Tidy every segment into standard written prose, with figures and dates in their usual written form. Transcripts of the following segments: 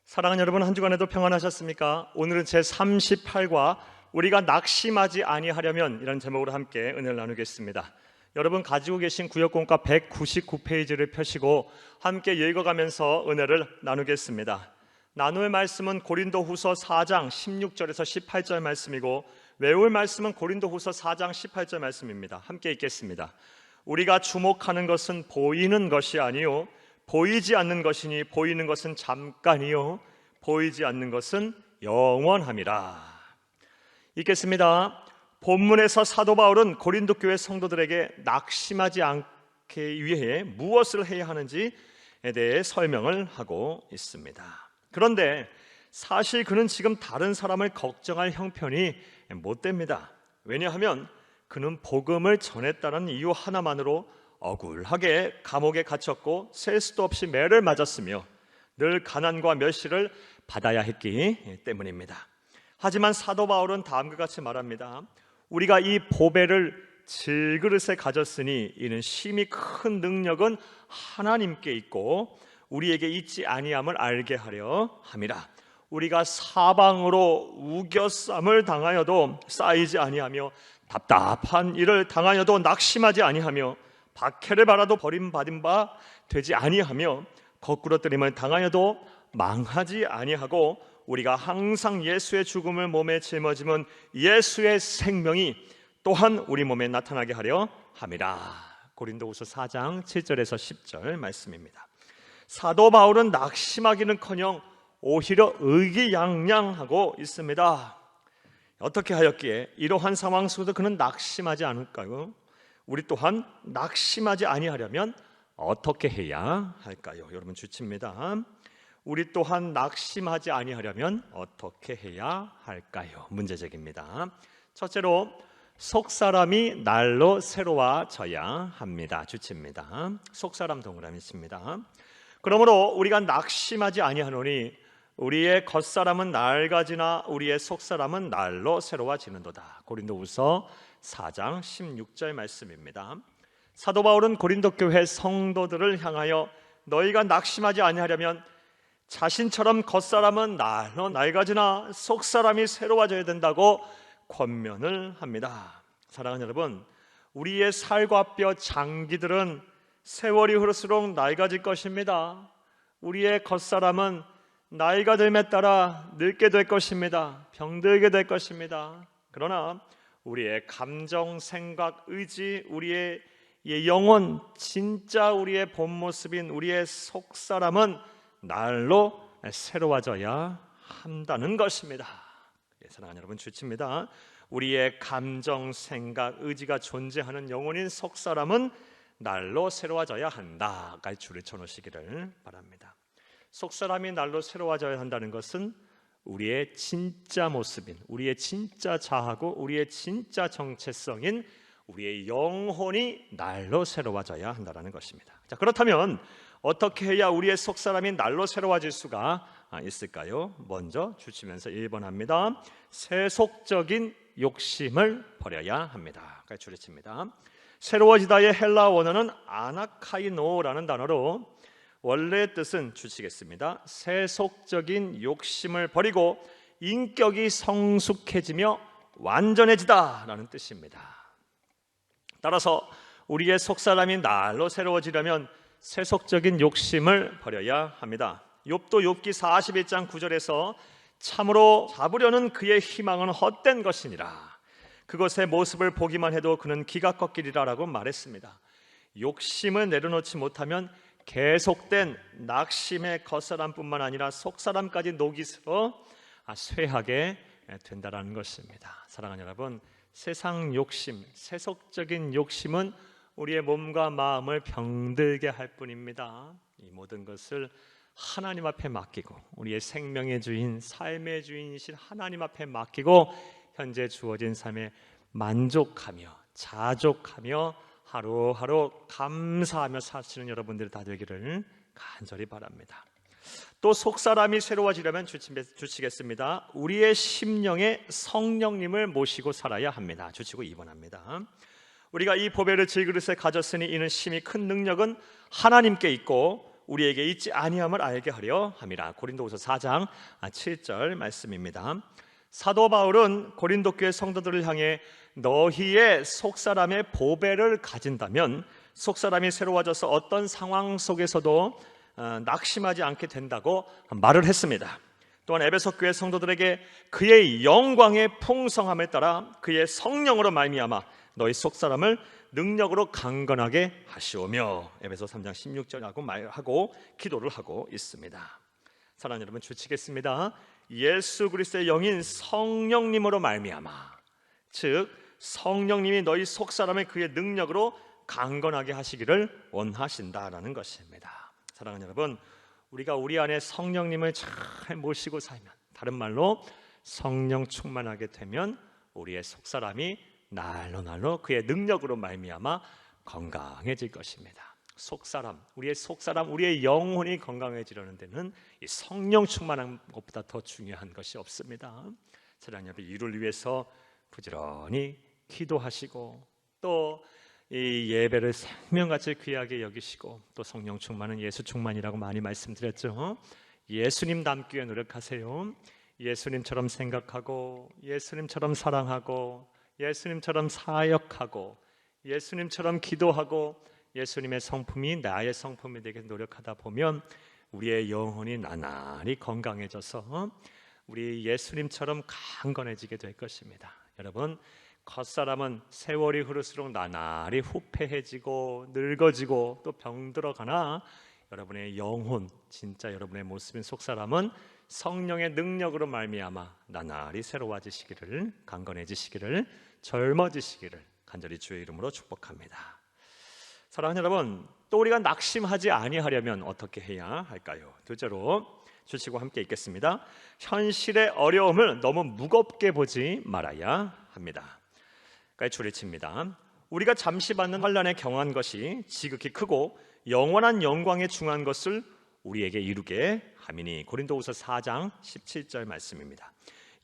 사랑하는 여러분, 한 주간에도 평안하셨습니까? 오늘은 제38과 우리가 낙심하지 아니하려면 이라는 제목으로 함께 은혜를 나누겠습니다. 여러분 가지고 계신 구역공과 199페이지를 펴시고 함께 읽어가면서 은혜를 나누겠습니다. 나눌 말씀은 고린도후서 4장 16절에서 18절 말씀이고 외울 말씀은 고린도후서 4장 18절 말씀입니다. 함께 읽겠습니다. 우리가 주목하는 것은 보이는 것이 아니요 보이지 않는 것이니 보이는 것은 잠깐이요 보이지 않는 것은 영원함이라. 읽겠습니다. 본문에서 사도 바울은 고린도 교회 성도들에게 낙심하지 않기 위해 무엇을 해야 하는지에 대해 설명을 하고 있습니다. 그런데 사실 그는 지금 다른 사람을 걱정할 형편이 못 됩니다. 왜냐하면 그는 복음을 전했다는 이유 하나만으로 억울하게 감옥에 갇혔고 셀 수도 없이 매를 맞았으며 늘 가난과 멸시를 받아야 했기 때문입니다. 하지만 사도 바울은 다음과 같이 말합니다. 우리가 이 보배를 질그릇에 가졌으니 이는 심히 큰 능력은 하나님께 있고 우리에게 있지 아니함을 알게 하려 함이라. 우리가 사방으로 우겨쌈을 당하여도 쌓이지 아니하며 답답한 일을 당하여도 낙심하지 아니하며 박해를 받아도 버림받은 바 되지 아니하며 거꾸로 뜨림을 당하여도 망하지 아니하고 우리가 항상 예수의 죽음을 몸에 짊어지면 예수의 생명이 또한 우리 몸에 나타나게 하려 함이라. 고린도후서 4장 7절에서 10절 말씀입니다. 사도 바울은 낙심하기는커녕 오히려 의기양양하고 있습니다. 어떻게 하였기에 이러한 상황 속에서 그는 낙심하지 않을까요? 우리 또한 낙심하지 아니하려면 어떻게 해야 할까요? 여러분 주칩니다. 우리 또한 낙심하지 아니하려면 어떻게 해야 할까요? 문제제기입니다. 첫째로 속사람이 날로 새로워져야 합니다. 주칩니다. 속사람 동그라미 칩니다. 그러므로 우리가 낙심하지 아니하노니 우리의 겉사람은 낡아지나 우리의 속사람은 날로 새로워지는도다. 고린도후서 4장 16절 말씀입니다. 사도 바울은 고린도 교회 성도들을 향하여 너희가 낙심하지 아니하려면 자신처럼 겉사람은 날로 낡아지나 속사람이 새로워져야 된다고 권면을 합니다. 사랑하는 여러분, 우리의 살과 뼈 장기들은 세월이 흐를수록 낡아질 것입니다. 우리의 겉사람은 나이가 들에 따라 늙게 될 것입니다. 병들게 될 것입니다. 그러나 우리의 감정, 생각, 의지, 우리의 영혼, 진짜 우리의 본 모습인 우리의 속사람은 날로 새로워져야 한다는 것입니다. 사랑하는 여러분 주칩니다. 우리의 감정, 생각, 의지가 존재하는 영혼인 속사람은 날로 새로워져야 한다까지 줄을 쳐놓으시기를 바랍니다. 속사람이 날로 새로워져야 한다는 것은 우리의 진짜 모습인, 우리의 진짜 자아고 우리의 진짜 정체성인 우리의 영혼이 날로 새로워져야 한다는 것입니다. 자, 그렇다면 어떻게 해야 우리의 속사람이 날로 새로워질 수가 있을까요? 먼저 주치면서 1번 합니다. 세속적인 욕심을 버려야 합니다. 줄을 칩니다. 새로워지다의 헬라 원어는 아나카이노라는 단어로 원래의 뜻은 주시겠습니다. 세속적인 욕심을 버리고 인격이 성숙해지며 완전해지다라는 뜻입니다. 따라서 우리의 속사람이 날로 새로워지려면 세속적인 욕심을 버려야 합니다. 욥도 욥기 41장 9절에서 참으로 잡으려는 그의 희망은 헛된 것이니라. 그것의 모습을 보기만 해도 그는 기가 꺾이리라라고 말했습니다. 욕심을 내려놓지 못하면 계속된 낙심의 겉사람뿐만 아니라 속사람까지 녹이 슬어 쇠하게 된다는 것입니다. 사랑하는 여러분, 세상 욕심, 세속적인 욕심은 우리의 몸과 마음을 병들게 할 뿐입니다. 이 모든 것을 하나님 앞에 맡기고 우리의 생명의 주인, 삶의 주인이신 하나님 앞에 맡기고 현재 주어진 삶에 만족하며 자족하며 하루하루 감사하며 사시는 여러분들이 다 되기를 간절히 바랍니다. 또 속사람이 새로워지려면 주치겠습니다. 우리의 심령에 성령님을 모시고 살아야 합니다. 주치고 2번 합니다. 우리가 이 보배를 질그릇에 가졌으니 이는 심히 큰 능력은 하나님께 있고 우리에게 있지 아니함을 알게 하려 함이라. 고린도후서 4장 7절 말씀입니다. 사도 바울은 고린도 교회 성도들을 향해 너희의 속사람의 보배를 가진다면 속사람이 새로워져서 어떤 상황 속에서도 낙심하지 않게 된다고 말을 했습니다. 또한 에베소 교회 성도들에게 그의 영광의 풍성함에 따라 그의 성령으로 말미암아 너희 속사람을 능력으로 강건하게 하시오며 에베소 3장 16절하고 말하고 기도를 하고 있습니다. 사랑하는 여러분, 주치겠습니다. 예수 그리스도의 영인 성령님으로 말미암아, 즉 성령님이 너희 속사람을 그의 능력으로 강건하게 하시기를 원하신다라는 것입니다. 사랑하는 여러분, 우리가 우리 안에 성령님을 잘 모시고 살면, 다른 말로 성령 충만하게 되면 우리의 속사람이 날로 그의 능력으로 말미암아 건강해질 것입니다. 속사람, 우리의 영혼이 건강해지려는 데는 이 성령 충만한 것보다 더 중요한 것이 없습니다. 사랑하는 여러분, 이를 위해서 부지런히 기도하시고 또 이 예배를 생명같이 귀하게 여기시고 또 성령 충만은 예수 충만이라고 많이 말씀드렸죠. 예수님 닮기 위해 노력하세요. 예수님처럼 생각하고 예수님처럼 사랑하고 예수님처럼 사역하고 예수님처럼 기도하고 예수님의 성품이 나의 성품이 되게 노력하다 보면 우리의 영혼이 나날이 건강해져서 우리 예수님처럼 강건해지게 될 것입니다. 여러분, 겉사람은 세월이 흐를수록 나날이 후패해지고 늙어지고 또 병들어가나 여러분의 영혼, 진짜 여러분의 모습인 속사람은 성령의 능력으로 말미암아 나날이 새로워지시기를, 강건해지시기를, 젊어지시기를 간절히 주의 이름으로 축복합니다. 사랑하는 여러분, 또 우리가 낙심하지 아니하려면 어떻게 해야 할까요? 둘째로 주치고 함께 읽겠습니다. 현실의 어려움을 너무 무겁게 보지 말아야 합니다. 줄을 칩니다. 우리가 잠시 받는 환난에 경한 것이 지극히 크고 영원한 영광에 중한 것을 우리에게 이루게 함이니. 고린도후서 4장 17절 말씀입니다.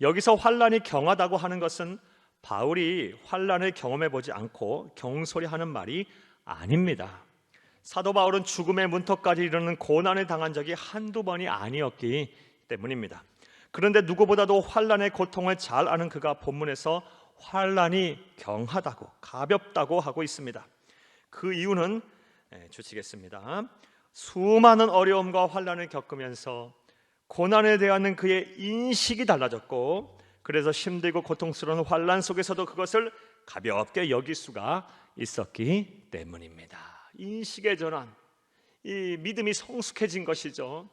여기서 환난이 경하다고 하는 것은 바울이 환난을 경험해 보지 않고 경솔히하는 말이 아닙니다. 사도 바울은 죽음의 문턱까지 이르는 고난을 당한 적이 한두 번이 아니었기 때문입니다. 그런데 누구보다도 환난의 고통을 잘 아는 그가 본문에서 환난이 경하다고, 가볍다고 하고 있습니다. 그 이유는 주치겠습니다. 수많은 어려움과 환난을 겪으면서 고난에 대한 그의 인식이 달라졌고, 그래서 힘들고 고통스러운 환난 속에서도 그것을 가볍게 여길 수가 있었기 때문입니다. 인식의 전환, 이 믿음이 성숙해진 것이죠.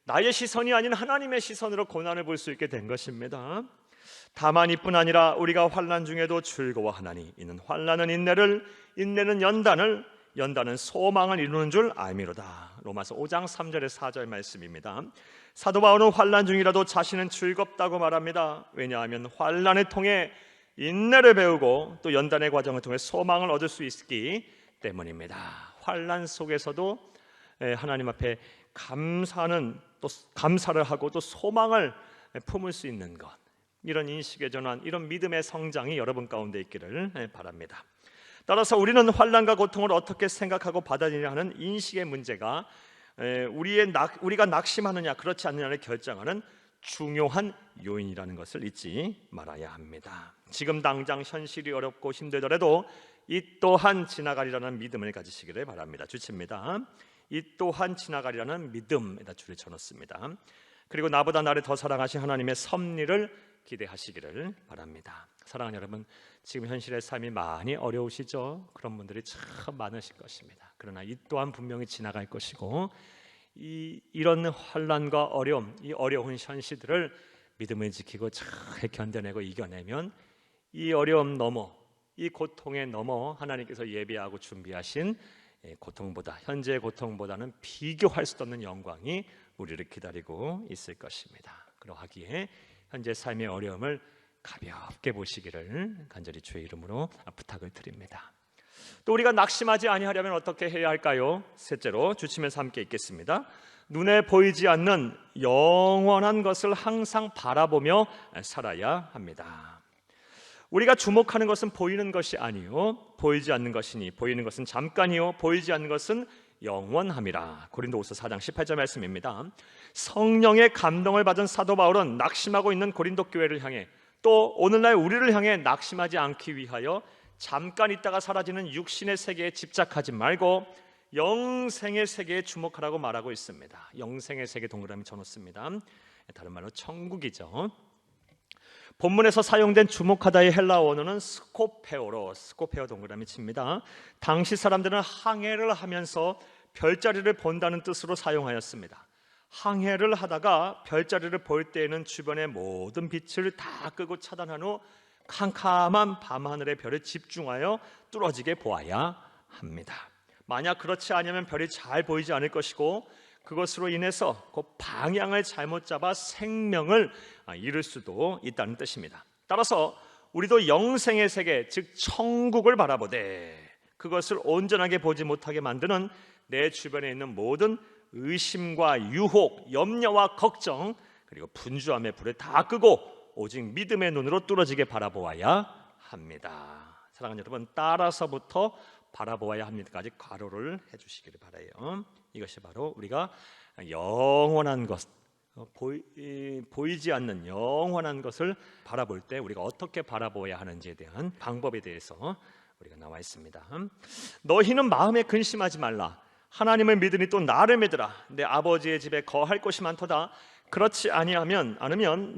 나의 시선이 아닌 하나님의 시선으로 고난을 볼 수 있게 된 것입니다. 다만 이뿐 아니라 우리가 환난 중에도 즐거워하나니 이는 환난은 인내를, 인내는 연단을, 연단은 소망을 이루는 줄 알미로다. 로마서 5장 3절에 4절 말씀입니다. 사도 바울은 환난 중이라도 자신은 즐겁다고 말합니다. 왜냐하면 환난을 통해 인내를 배우고 또 연단의 과정을 통해 소망을 얻을 수 있기 때문입니다. 환난 속에서도 하나님 앞에 감사를 하고 또 소망을 품을 수 있는 것, 이런 인식의 전환, 이런 믿음의 성장이 여러분 가운데 있기를 바랍니다. 따라서 우리는 환난과 고통을 어떻게 생각하고 받아들이냐 하는 인식의 문제가 우리가 낙심하느냐 그렇지 않느냐를 결정하는 중요한 요인이라는 것을 잊지 말아야 합니다. 지금 당장 현실이 어렵고 힘들더라도 이 또한 지나가리라는 믿음을 가지시기를 바랍니다. 주칩니다. 이 또한 지나가리라는 믿음에다 줄을 쳐놓습니다. 그리고 나보다 나를 더 사랑하신 하나님의 섭리를 기대하시기를 바랍니다. 사랑하는 여러분, 지금 현실의 삶이 많이 어려우시죠? 그런 분들이 참 많으실 것입니다. 그러나 이 또한 분명히 지나갈 것이고, 이런 환난과 어려움, 이 어려운 현실들을 믿음을 지키고 잘 견뎌내고 이겨내면 이 어려움 넘어, 이 고통에 넘어 하나님께서 예비하고 준비하신 고통보다, 현재의 고통보다는 비교할 수 없는 영광이 우리를 기다리고 있을 것입니다. 그러하기에 현재 삶의 어려움을 가볍게 보시기를 간절히 주의 이름으로 부탁을 드립니다. 또 우리가 낙심하지 아니하려면 어떻게 해야 할까요? 셋째로 주치면서 함께 읽겠습니다. 눈에 보이지 않는 영원한 것을 항상 바라보며 살아야 합니다. 우리가 주목하는 것은 보이는 것이 아니요 보이지 않는 것이니, 보이는 것은 잠깐이요 보이지 않는 것은 영원함이라. 고린도후서 4장 18절 말씀입니다. 성령의 감동을 받은 사도 바울은 낙심하고 있는 고린도 교회를 향해, 또 오늘날 우리를 향해 낙심하지 않기 위하여 잠깐 있다가 사라지는 육신의 세계에 집착하지 말고 영생의 세계에 주목하라고 말하고 있습니다. 영생의 세계 동그라미 쳐놓습니다. 다른 말로 천국이죠. 본문에서 사용된 주목하다의 헬라어 원어는 스코페오로, 스코페오 동그라미 칩니다. 당시 사람들은 항해를 하면서 별자리를 본다는 뜻으로 사용하였습니다. 항해를 하다가 별자리를 볼 때에는 주변의 모든 빛을 다 끄고 차단한 후 캄캄한 밤하늘의 별에 집중하여 뚫어지게 보아야 합니다. 만약 그렇지 않으면 별이 잘 보이지 않을 것이고, 그것으로 인해서 그 방향을 잘못 잡아 생명을 잃을 수도 있다는 뜻입니다. 따라서 우리도 영생의 세계, 즉 천국을 바라보되 그것을 온전하게 보지 못하게 만드는 내 주변에 있는 모든 의심과 유혹, 염려와 걱정, 그리고 분주함의 불을 다 끄고 오직 믿음의 눈으로 뚫어지게 바라보아야 합니다. 사랑하는 여러분, 따라서부터 바라보아야 합니다까지 괄호를 해주시기를 바라요. 이것이 바로 우리가 영원한 것, 보이지 않는 영원한 것을 바라볼 때 우리가 어떻게 바라보아야 하는지에 대한 방법에 대해서 우리가 나와 있습니다. 너희는 마음에 근심하지 말라. 하나님을 믿으니 또 나를 믿으라. 내 아버지의 집에 거할 곳이 많도다. 그렇지 않으면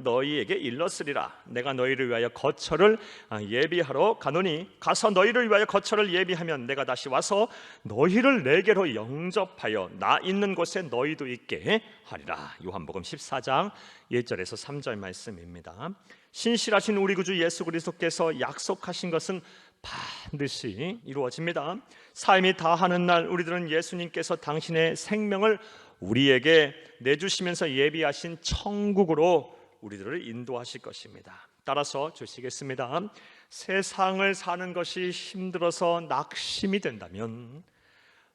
너희에게 일렀으리라. 내가 너희를 위하여 거처를 예비하러 가노니 가서 너희를 위하여 거처를 예비하면 내가 다시 와서 너희를 내게로 영접하여 나 있는 곳에 너희도 있게 하리라. 요한복음 14장 1절에서 3절 말씀입니다. 신실하신 우리 구주 예수 그리스도께서 약속하신 것은 반드시 이루어집니다. 삶이 다하는 날 우리들은 예수님께서 당신의 생명을 우리에게 내주시면서 예비하신 천국으로 우리들을 인도하실 것입니다. 따라서 주시겠습니다. 세상을 사는 것이 힘들어서 낙심이 된다면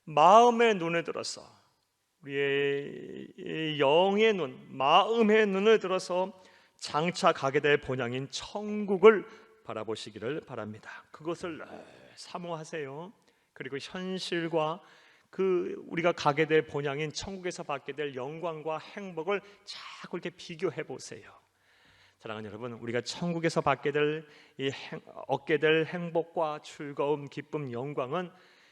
마음의 눈을 들어서, 우리의 영의 눈, 마음의 눈을 들어서 장차 가게 될 본향인 천국을 바라보시기를 바랍니다. 그것을 사모하세요. 그리고 현실과 우리가 가게 될 본향인 천국에서 받게 될 영광과 행복을 자꾸 이렇게 비교해 보세요. 사랑하는 여러분, 우리가 천국에서 얻게 될 행복과 즐거움, 기쁨, 영광은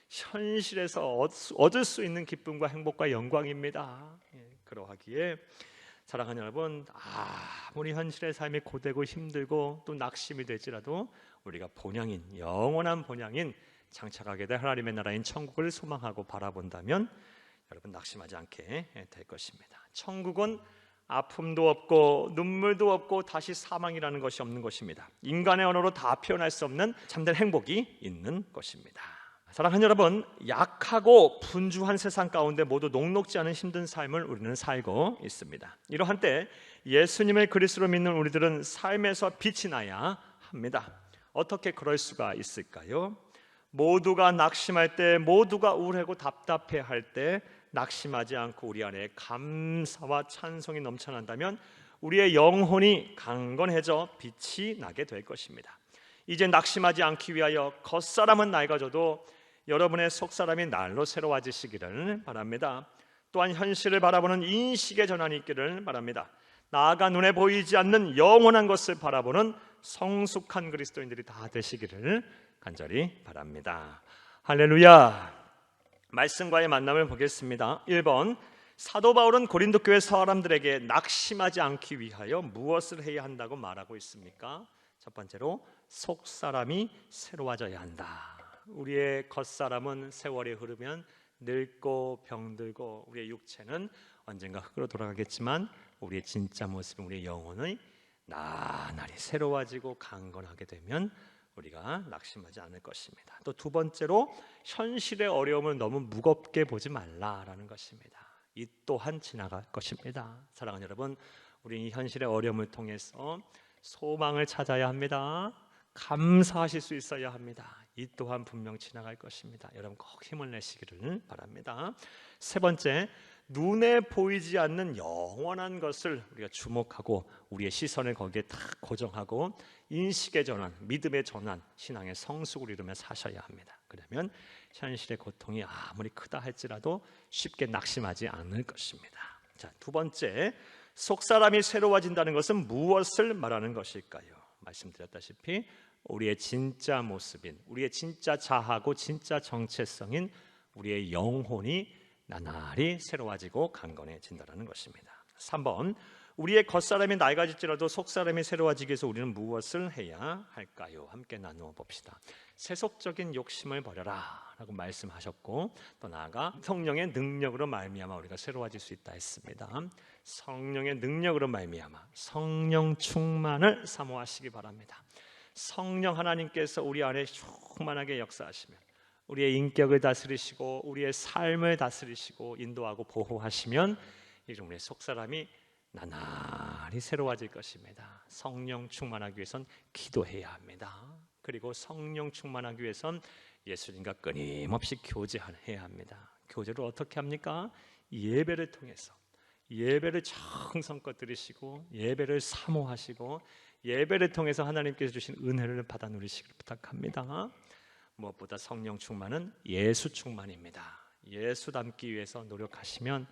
현실에서 얻을 수 있는 기쁨과 행복과 영광입니다. 그러하기에 사랑하는 여러분, 아무리 현실의 삶이 고되고 힘들고 또 낙심이 될지라도 우리가 본향인, 영원한 본향인 장차가게 될 하나님의 나라인 천국을 소망하고 바라본다면 여러분 낙심하지 않게 될 것입니다. 천국은 아픔도 없고 눈물도 없고 다시 사망이라는 것이 없는 것입니다. 인간의 언어로 다 표현할 수 없는 참된 행복이 있는 것입니다. 사랑하는 여러분, 약하고 분주한 세상 가운데 모두 녹록지 않은 힘든 삶을 우리는 살고 있습니다. 이러한 때 예수님을 그리스도로 믿는 우리들은 삶에서 빛이 나야 합니다. 어떻게 그럴 수가 있을까요? 모두가 낙심할 때, 모두가 우울하고 답답해할 때 낙심하지 않고 우리 안에 감사와 찬송이 넘쳐난다면 우리의 영혼이 강건해져 빛이 나게 될 것입니다. 이제 낙심하지 않기 위하여 겉사람은 낡아져도 여러분의 속사람이 날로 새로워지시기를 바랍니다. 또한 현실을 바라보는 인식의 전환이 있기를 바랍니다. 나아가 눈에 보이지 않는 영원한 것을 바라보는 성숙한 그리스도인들이 다 되시기를 간절히 바랍니다. 할렐루야. 말씀과의 만남을 보겠습니다. 1번, 사도 바울은 고린도 교회 사람들에게 낙심하지 않기 위하여 무엇을 해야 한다고 말하고 있습니까? 첫 번째로 속사람이 새로워져야 한다. 우리의 겉사람은 세월이 흐르면 늙고 병들고 우리의 육체는 언젠가 흙으로 돌아가겠지만 우리의 진짜 모습은, 우리의 영혼의 나날이 새로워지고 강건하게 되면 우리가 낙심하지 않을 것입니다. 또 두 번째로 현실의 어려움을 너무 무겁게 보지 말라라는 것입니다. 이 또한 지나갈 것입니다. 사랑하는 여러분, 우리 이 현실의 어려움을 통해서 소망을 찾아야 합니다. 감사하실 수 있어야 합니다. 이 또한 분명 지나갈 것입니다. 여러분 꼭 힘을 내시기를 바랍니다. 세 번째, 눈에 보이지 않는 영원한 것을 우리가 주목하고 우리의 시선을 거기에 딱 고정하고 인식의 전환, 믿음의 전환, 신앙의 성숙을 이루며 사셔야 합니다. 그러면 현실의 고통이 아무리 크다 할지라도 쉽게 낙심하지 않을 것입니다. 자, 두 번째, 속사람이 새로워진다는 것은 무엇을 말하는 것일까요? 말씀드렸다시피 우리의 진짜 모습인, 우리의 진짜 자아고 진짜 정체성인 우리의 영혼이 나날이 새로워지고 강건해진다는 것입니다. 3번, 우리의 겉사람이 낡아질지라도 속사람이 새로워지기 위해서 우리는 무엇을 해야 할까요? 함께 나누어 봅시다. 세속적인 욕심을 버려라 라고 말씀하셨고, 또 나아가 성령의 능력으로 말미암아 우리가 새로워질 수 있다 했습니다. 성령의 능력으로 말미암아 성령 충만을 사모하시기 바랍니다. 성령 하나님께서 우리 안에 충만하게 역사하시면 우리의 인격을 다스리시고 우리의 삶을 다스리시고 인도하고 보호하시면 이제 우리의 속사람이 나날이 새로워질 것입니다. 성령 충만하기 위해선 기도해야 합니다. 그리고 성령 충만하기 위해선 예수님과 끊임없이 교제해야 합니다. 교제를 어떻게 합니까? 예배를 통해서, 예배를 정성껏 드리시고 예배를 사모하시고 예배를 통해서 하나님께서 주신 은혜를 받아 누리시길 부탁합니다. 무엇보다 성령 충만은 예수 충만입니다. 예수 닮기 위해서 노력하시면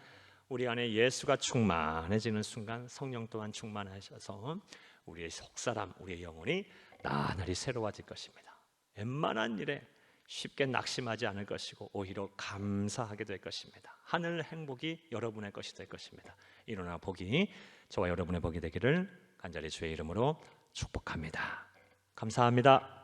우리 안에 예수가 충만해지는 순간 성령 또한 충만하셔서 우리의 속사람, 우리의 영혼이 나날이 새로워질 것입니다. 웬만한 일에 쉽게 낙심하지 않을 것이고 오히려 감사하게 될 것입니다. 하늘 행복이 여러분의 것이 될 것입니다. 일어나 복이 저와 여러분의 복이 되기를 간절히 주의 이름으로 축복합니다. 감사합니다.